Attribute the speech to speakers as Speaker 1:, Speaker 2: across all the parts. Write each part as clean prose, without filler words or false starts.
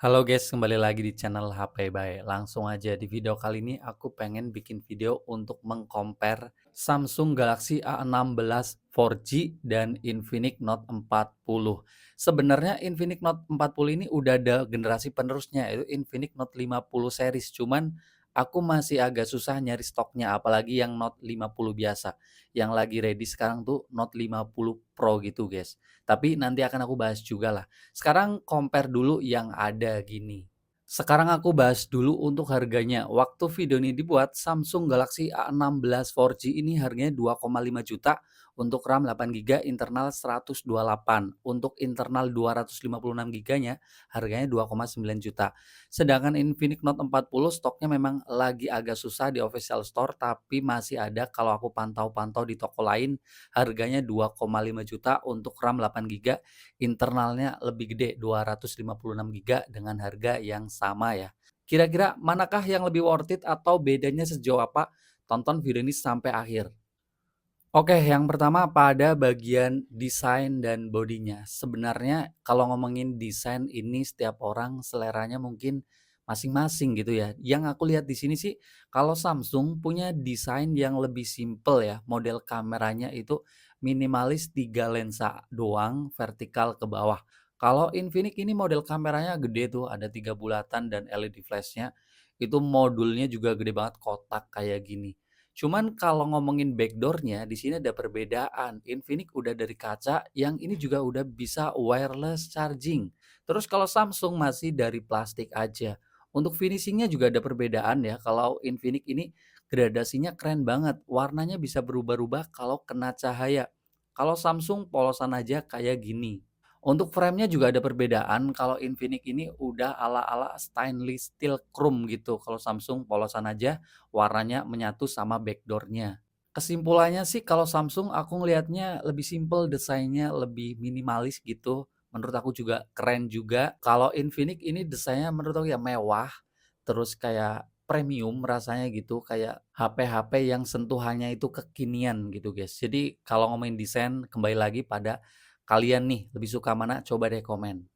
Speaker 1: Halo guys, kembali lagi di channel HP Bae. Langsung aja di video kali ini aku pengen bikin video untuk mengcompare Samsung Galaxy A16 4G dan Infinix Note 40. Sebenarnya Infinix Note 40 ini udah ada generasi penerusnya, yaitu Infinix Note 50 series. Cuman aku masih agak susah nyari stoknya, apalagi yang Note 50 biasa. Yang lagi ready sekarang tuh Note 50 Pro gitu guys. Tapi nanti akan aku bahas juga lah. Sekarang compare dulu yang ada gini. Sekarang aku bahas dulu untuk harganya. Waktu video ini dibuat, Samsung Galaxy A16 4G ini harganya 2,5 juta untuk RAM 8 GB, internal 128. Untuk internal 256 GB-nya harganya 2,9 juta. Sedangkan Infinix Note 40 stoknya memang lagi agak susah di official store, tapi masih ada kalau aku pantau-pantau di toko lain harganya 2,5 juta untuk RAM 8 GB, internalnya lebih gede 256 GB dengan harga yang sama ya. Kira-kira manakah yang lebih worth it atau bedanya sejauh apa? Tonton video ini sampai akhir. Oke, yang pertama pada bagian desain dan bodinya. Sebenarnya kalau ngomongin desain ini setiap orang seleranya mungkin masing-masing gitu ya. Yang aku lihat di sini sih kalau Samsung punya desain yang lebih simple ya. Model kameranya itu minimalis 3 lensa doang vertikal ke bawah. Kalau Infinix ini model kameranya gede tuh, ada 3 bulatan dan LED flashnya. Itu modulnya juga gede banget, kotak kayak gini. Cuman kalau ngomongin backdoor-nya, di sini ada perbedaan. Infinix udah dari kaca, yang ini juga udah bisa wireless charging. Terus kalau Samsung masih dari plastik aja. Untuk finishing-nya juga ada perbedaan ya. Kalau Infinix ini gradasinya keren banget. Warnanya bisa berubah-ubah kalau kena cahaya. Kalau Samsung polosan aja kayak gini. Untuk frame-nya juga ada perbedaan, kalau Infinix ini udah ala-ala stainless steel chrome gitu, kalau Samsung polosan aja, warnanya menyatu sama backdoor-nya. Kesimpulannya sih kalau Samsung aku ngelihatnya lebih simple, desainnya lebih minimalis gitu, menurut aku juga keren juga. Kalau Infinix ini desainnya menurut aku ya mewah, terus kayak premium rasanya gitu, kayak HP-HP yang sentuhannya itu kekinian gitu guys. Jadi kalau ngomongin desain kembali lagi pada kalian nih lebih suka mana? Coba deh komen.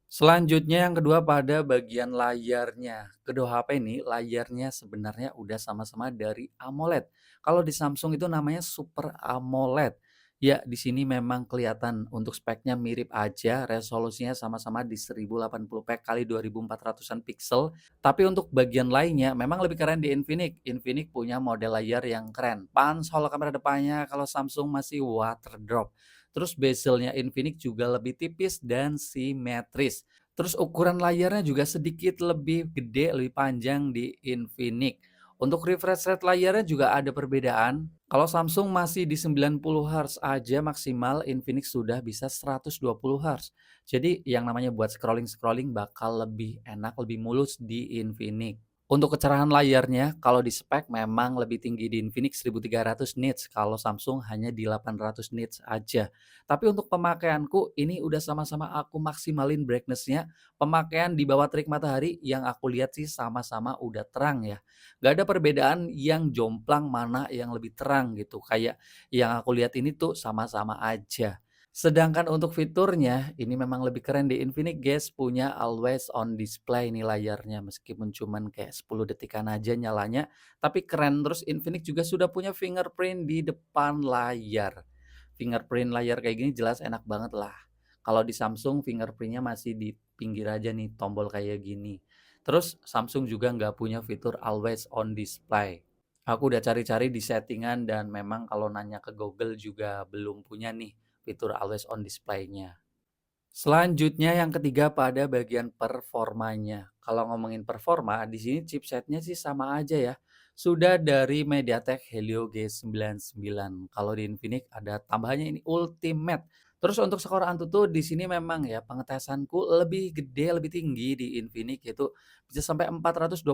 Speaker 1: Selanjutnya yang kedua pada bagian layarnya. Kedua HP ini layarnya sebenarnya udah sama-sama dari AMOLED. Kalau di Samsung itu namanya Super AMOLED. Ya, di sini memang kelihatan untuk speknya mirip aja, resolusinya sama-sama di 1080p kali 2400-an pixel. Tapi untuk bagian lainnya memang lebih keren di Infinix. Infinix punya model layar yang keren. Pansol kamera depannya, kalau Samsung masih water drop. Terus bezelnya Infinix juga lebih tipis dan simetris. Terus ukuran layarnya juga sedikit lebih gede, lebih panjang di Infinix. Untuk refresh rate layarnya juga ada perbedaan. Kalau Samsung masih di 90 Hz aja maksimal, Infinix sudah bisa 120 Hz. Jadi yang namanya buat scrolling-scrolling bakal lebih enak, lebih mulus di Infinix. Untuk kecerahan layarnya, kalau di spek memang lebih tinggi di Infinix 1300 nits, kalau Samsung hanya di 800 nits aja. Tapi untuk pemakaianku, ini udah sama-sama aku maksimalin brightness-nya. Pemakaian di bawah terik matahari yang aku lihat sih sama-sama udah terang ya. Gak ada perbedaan yang jomplang mana yang lebih terang gitu. Kayak yang aku lihat ini tuh sama-sama aja. Sedangkan untuk fiturnya, ini memang lebih keren di Infinix guys, punya always on display nih layarnya, meskipun cuman kayak 10 detikan aja nyalanya, tapi keren. Terus Infinix juga sudah punya fingerprint di depan layar. Fingerprint layar kayak gini jelas enak banget lah. Kalau di Samsung fingerprintnya masih di pinggir aja nih, tombol kayak gini. Terus Samsung juga nggak punya fitur always on display. Aku udah cari-cari di settingan dan memang kalau nanya ke Google juga belum punya nih fitur always on display-nya. Selanjutnya yang ketiga pada bagian performanya. Kalau ngomongin performa, di sini chipsetnya sih sama aja ya. Sudah dari MediaTek Helio G99. Kalau di Infinix ada tambahannya ini Ultimate. Terus untuk skor Antutu di sini memang ya pengetesanku lebih gede, lebih tinggi di Infinix yaitu bisa sampai 421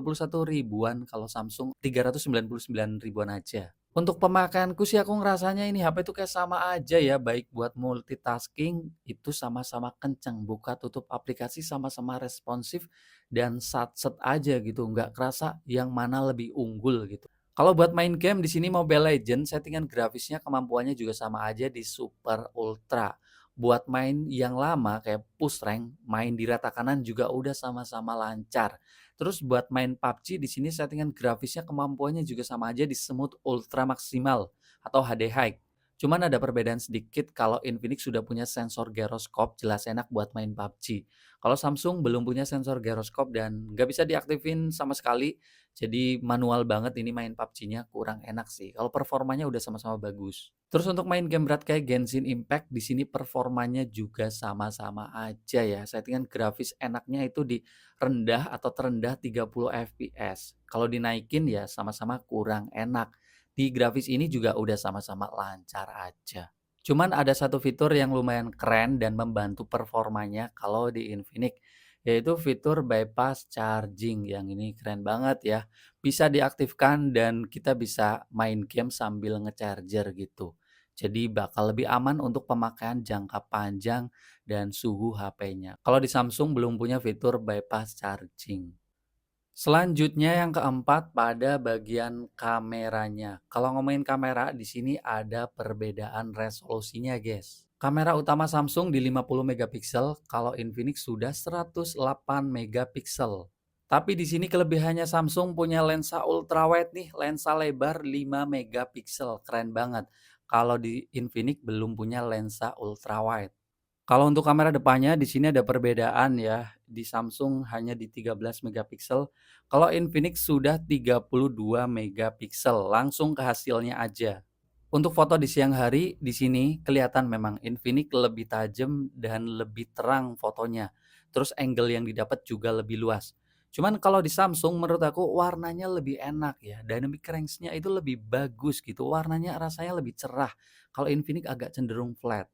Speaker 1: ribuan, kalau Samsung 399 ribuan aja. Untuk pemakaianku sih aku ngerasanya ini HP itu kayak sama aja ya, baik buat multitasking itu sama-sama kenceng, buka tutup aplikasi sama-sama responsif dan satset aja gitu, nggak kerasa yang mana lebih unggul gitu. Kalau buat main game di sini Mobile Legends settingan grafisnya kemampuannya juga sama aja di Super Ultra. Buat main yang lama kayak push rank, main di rata kanan juga udah sama-sama lancar. Terus buat main PUBG di sini settingan grafisnya kemampuannya juga sama aja di smooth ultra maksimal atau HD high. Cuman ada perbedaan sedikit kalau Infinix sudah punya sensor gyroscope jelas enak buat main PUBG. Kalau Samsung belum punya sensor gyroscope dan nggak bisa diaktifin sama sekali, jadi manual banget ini main PUBG-nya kurang enak sih. Kalau performanya udah sama-sama bagus. Terus untuk main game berat kayak Genshin Impact di sini performanya juga sama-sama aja ya. Settingan grafis enaknya itu di rendah atau terendah 30 fps. Kalau dinaikin ya sama-sama kurang enak. Di grafis ini juga udah sama-sama lancar aja. Cuman ada satu fitur yang lumayan keren dan membantu performanya kalau di Infinix, yaitu fitur bypass charging yang ini keren banget ya. Bisa diaktifkan dan kita bisa main game sambil ngecharger gitu. Jadi bakal lebih aman untuk pemakaian jangka panjang dan suhu HP-nya. Kalau di Samsung belum punya fitur bypass charging. Selanjutnya yang keempat pada bagian kameranya. Kalau ngomongin kamera di sini ada perbedaan resolusinya, guys. Kamera utama Samsung di 50 megapiksel, kalau Infinix sudah 108 megapiksel. Tapi di sini kelebihannya Samsung punya lensa ultrawide nih, lensa lebar 5 megapiksel, keren banget. Kalau di Infinix belum punya lensa ultrawide. Kalau untuk kamera depannya di sini ada perbedaan ya, di Samsung hanya di 13 megapiksel, kalau Infinix sudah 32 megapiksel, langsung ke hasilnya aja. Untuk foto di siang hari, di sini kelihatan memang Infinix lebih tajam dan lebih terang fotonya. Terus angle yang didapat juga lebih luas. Cuman kalau di Samsung menurut aku warnanya lebih enak ya, dynamic range-nya itu lebih bagus gitu, warnanya rasanya lebih cerah. Kalau Infinix agak cenderung flat.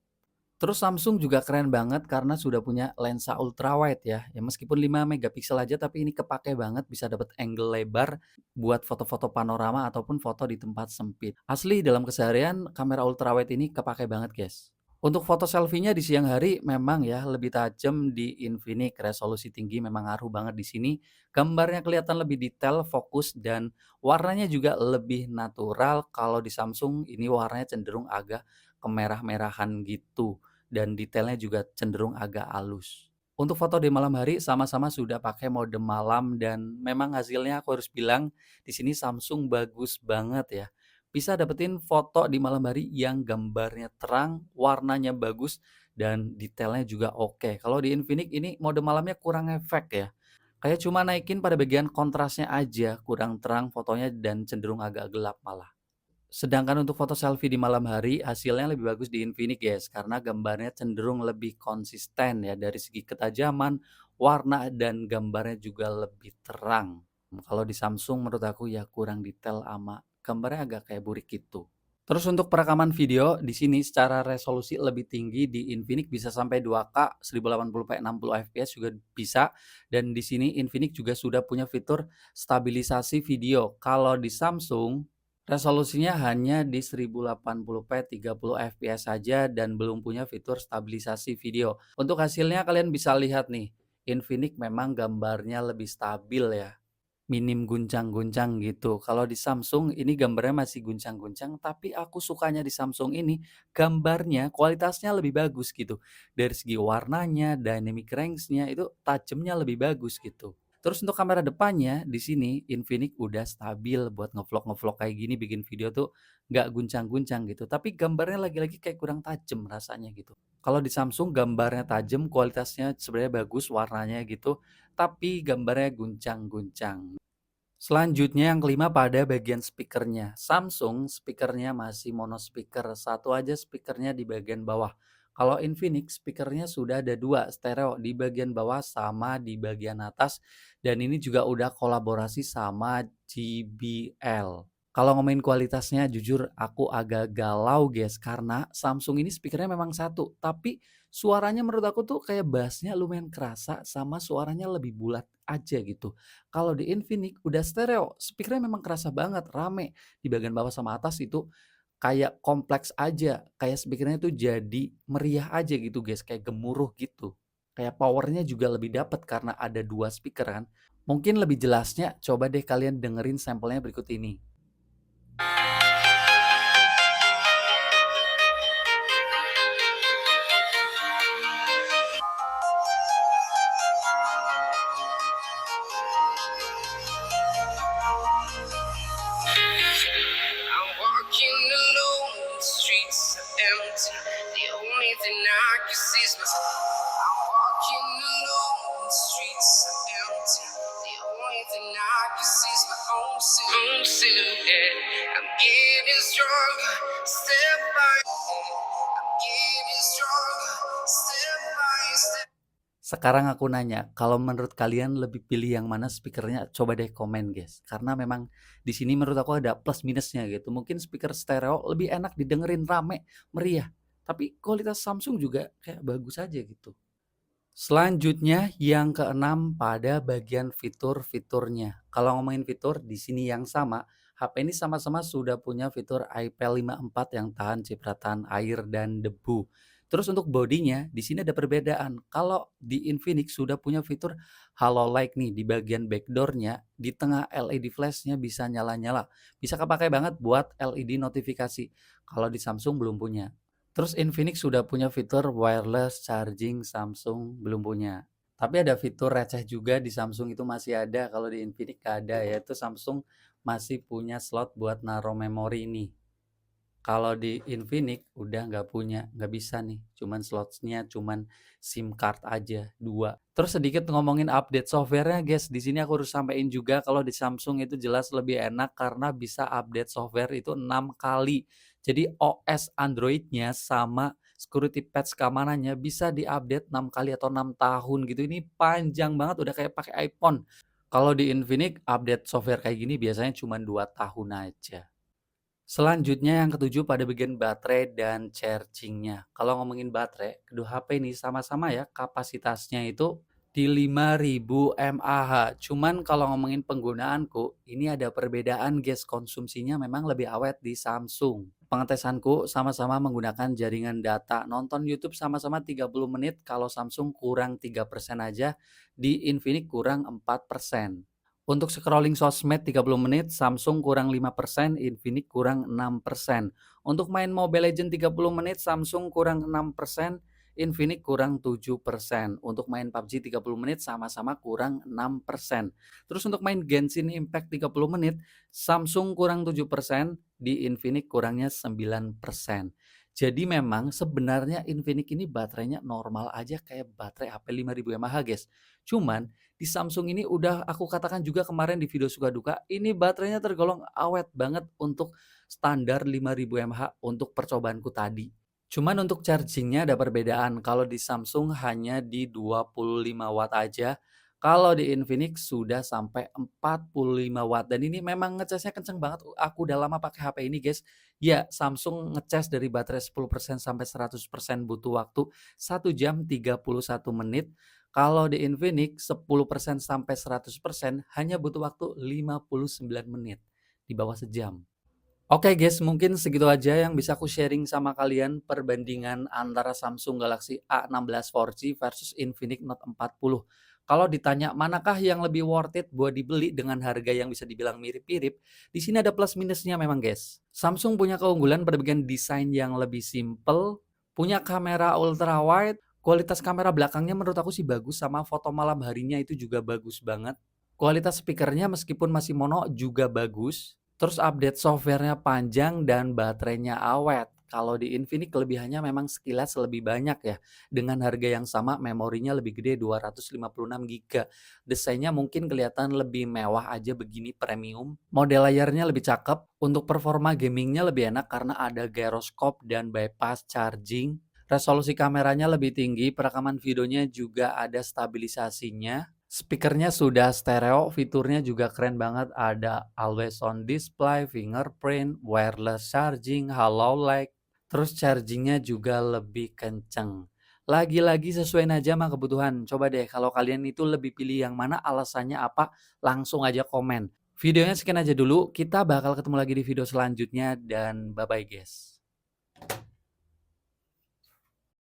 Speaker 1: Terus Samsung juga keren banget karena sudah punya lensa ultrawide ya. Ya meskipun 5 megapiksel aja tapi ini kepakai banget bisa dapat angle lebar buat foto-foto panorama ataupun foto di tempat sempit. Asli dalam keseharian kamera ultrawide ini kepakai banget, guys. Untuk foto selfie-nya di siang hari memang ya lebih tajam di Infinix, resolusi tinggi memang ngaruh banget di sini. Gambarnya kelihatan lebih detail, fokus dan warnanya juga lebih natural. Kalau di Samsung ini warnanya cenderung agak kemerah-merahan gitu dan detailnya juga cenderung agak halus. Untuk foto di malam hari sama-sama sudah pakai mode malam dan memang hasilnya aku harus bilang di sini Samsung bagus banget ya. Bisa dapetin foto di malam hari yang gambarnya terang, warnanya bagus dan detailnya juga oke. Kalau di Infinix ini mode malamnya kurang efek ya. Kayak cuma naikin pada bagian kontrasnya aja, kurang terang fotonya dan cenderung agak gelap malah. Sedangkan untuk foto selfie di malam hari, hasilnya lebih bagus di Infinix, guys, karena gambarnya cenderung lebih konsisten ya dari segi ketajaman, warna, dan gambarnya juga lebih terang. Kalau di Samsung menurut aku ya kurang detail ama gambarnya agak kayak burik gitu. Terus untuk perekaman video di sini secara resolusi lebih tinggi di Infinix bisa sampai 2K 1080p 60 fps juga bisa dan di sini Infinix juga sudah punya fitur stabilisasi video. Kalau di Samsung resolusinya hanya di 1080p 30 fps saja dan belum punya fitur stabilisasi video. Untuk hasilnya kalian bisa lihat nih, Infinix memang gambarnya lebih stabil ya. Minim guncang-guncang gitu. Kalau di Samsung ini gambarnya masih guncang-guncang, tapi aku sukanya di Samsung ini gambarnya kualitasnya lebih bagus gitu. Dari segi warnanya, dynamic range-nya itu tajamnya lebih bagus gitu. Terus untuk kamera depannya di sini Infinix udah stabil buat ngevlog-ngevlog kayak gini bikin video tuh nggak guncang-guncang gitu. Tapi gambarnya lagi-lagi kayak kurang tajam rasanya gitu. Kalau di Samsung gambarnya tajam, kualitasnya sebenarnya bagus warnanya gitu, tapi gambarnya guncang-guncang. Selanjutnya yang kelima pada bagian speakernya. Samsung speakernya masih mono speaker, satu aja speakernya di bagian bawah. Kalau Infinix speakernya sudah ada dua stereo di bagian bawah sama di bagian atas dan ini juga udah kolaborasi sama JBL. Kalau ngomongin kualitasnya jujur aku agak galau guys karena Samsung ini speakernya memang satu tapi suaranya menurut aku tuh kayak bassnya lumayan kerasa sama suaranya lebih bulat aja gitu. Kalau di Infinix udah stereo, speakernya memang kerasa banget, rame. Di bagian bawah sama atas itu kayak kompleks aja, kayak speakernya tuh jadi meriah aja gitu guys, kayak gemuruh gitu. Kayak powernya juga lebih dapat karena ada 2 speaker kan. Mungkin lebih jelasnya coba deh kalian dengerin sampelnya berikut ini. I'm getting stronger, step by getting stronger, step by step. Sekarang aku nanya, kalau menurut kalian lebih pilih yang mana speakernya? Coba deh komen, guys. Karena memang di sini menurut aku ada plus minusnya gitu. Mungkin speaker stereo lebih enak didengerin rame, meriah. Tapi kualitas Samsung juga kayak bagus aja gitu. Selanjutnya yang keenam pada bagian fitur-fiturnya. Kalau ngomongin fitur di sini yang sama, HP ini sama-sama sudah punya fitur IP54 yang tahan cipratan air dan debu. Terus untuk bodinya di sini ada perbedaan. Kalau di Infinix sudah punya fitur Halo Light nih di bagian backdoornya, di tengah LED flashnya bisa nyala-nyala. Bisa kepakai banget buat LED notifikasi. Kalau di Samsung belum punya. Terus Infinix sudah punya fitur wireless charging, Samsung belum punya. Tapi ada fitur receh juga di Samsung itu masih ada, kalau di Infinix nggak ada, yaitu Samsung masih punya slot buat naruh memori nih. Kalau di Infinix udah nggak punya, nggak bisa nih, cuman slotnya cuman SIM card aja 2. Terus sedikit ngomongin update software-nya guys, di sini aku harus sampein juga kalau di Samsung itu jelas lebih enak karena bisa update software itu 6 kali. Jadi OS Android-nya sama security patch keamanannya bisa diupdate 6 kali atau 6 tahun gitu. Ini panjang banget udah kayak pakai iPhone. Kalau di Infinix update software kayak gini biasanya cuma 2 tahun aja. Selanjutnya yang ketujuh pada bagian baterai dan charging-nya. Kalau ngomongin baterai, kedua HP ini sama-sama ya kapasitasnya itu di 5000 mAh. Cuman kalau ngomongin penggunaanku, ini ada perbedaan guys, konsumsinya memang lebih awet di Samsung. Pengetesanku sama-sama menggunakan jaringan data. Nonton YouTube sama-sama 30 menit, kalau Samsung kurang 3% aja, di Infinix kurang 4%. Untuk scrolling sosmed 30 menit, Samsung kurang 5%, Infinix kurang 6%. Untuk main Mobile Legends 30 menit, Samsung kurang 6%, Infinix kurang 7%. Untuk main PUBG 30 menit sama-sama kurang 6%. Terus untuk main Genshin Impact 30 menit, Samsung kurang 7%, di Infinix kurangnya 9%. Jadi memang sebenarnya Infinix ini baterainya normal aja kayak baterai HP 5000 mAh, guys. Cuman di Samsung ini udah aku katakan juga kemarin di video suka duka, ini baterainya tergolong awet banget untuk standar 5000 mAh untuk percobaanku tadi. Cuman untuk chargingnya ada perbedaan, kalau di Samsung hanya di 25 watt aja, kalau di Infinix sudah sampai 45 watt dan ini memang ngecasnya kenceng banget, aku udah lama pakai HP ini guys. Ya, Samsung ngecas dari baterai 10% sampai 100% butuh waktu 1 jam 31 menit. Kalau di Infinix 10% sampai 100% hanya butuh waktu 59 menit, di bawah sejam. Oke guys, mungkin segitu aja yang bisa aku sharing sama kalian perbandingan antara Samsung Galaxy A16 4G versus Infinix Note 40. Kalau ditanya manakah yang lebih worth it buat dibeli dengan harga yang bisa dibilang mirip-mirip, di sini ada plus minusnya memang guys. Samsung punya keunggulan pada bagian desain yang lebih simple, punya kamera ultra wide, kualitas kamera belakangnya menurut aku sih bagus sama foto malam harinya itu juga bagus banget. Kualitas speakernya meskipun masih mono juga bagus. Terus update software-nya panjang dan baterainya awet. Kalau di Infinix kelebihannya memang sekilas lebih banyak ya. Dengan harga yang sama memorinya lebih gede 256 GB. Desainnya mungkin kelihatan lebih mewah aja begini premium. Model layarnya lebih cakep. Untuk performa gamingnya lebih enak karena ada gyroscope dan bypass charging. Resolusi kameranya lebih tinggi, perekaman videonya juga ada stabilisasinya. Speakernya sudah stereo, fiturnya juga keren banget. Ada always on display, fingerprint, wireless charging, halo light. Terus chargingnya juga lebih kenceng. Lagi-lagi sesuai aja sama kebutuhan. Coba deh kalau kalian itu lebih pilih yang mana, alasannya apa, langsung aja komen. Videonya sekian aja dulu, kita bakal ketemu lagi di video selanjutnya dan bye-bye guys.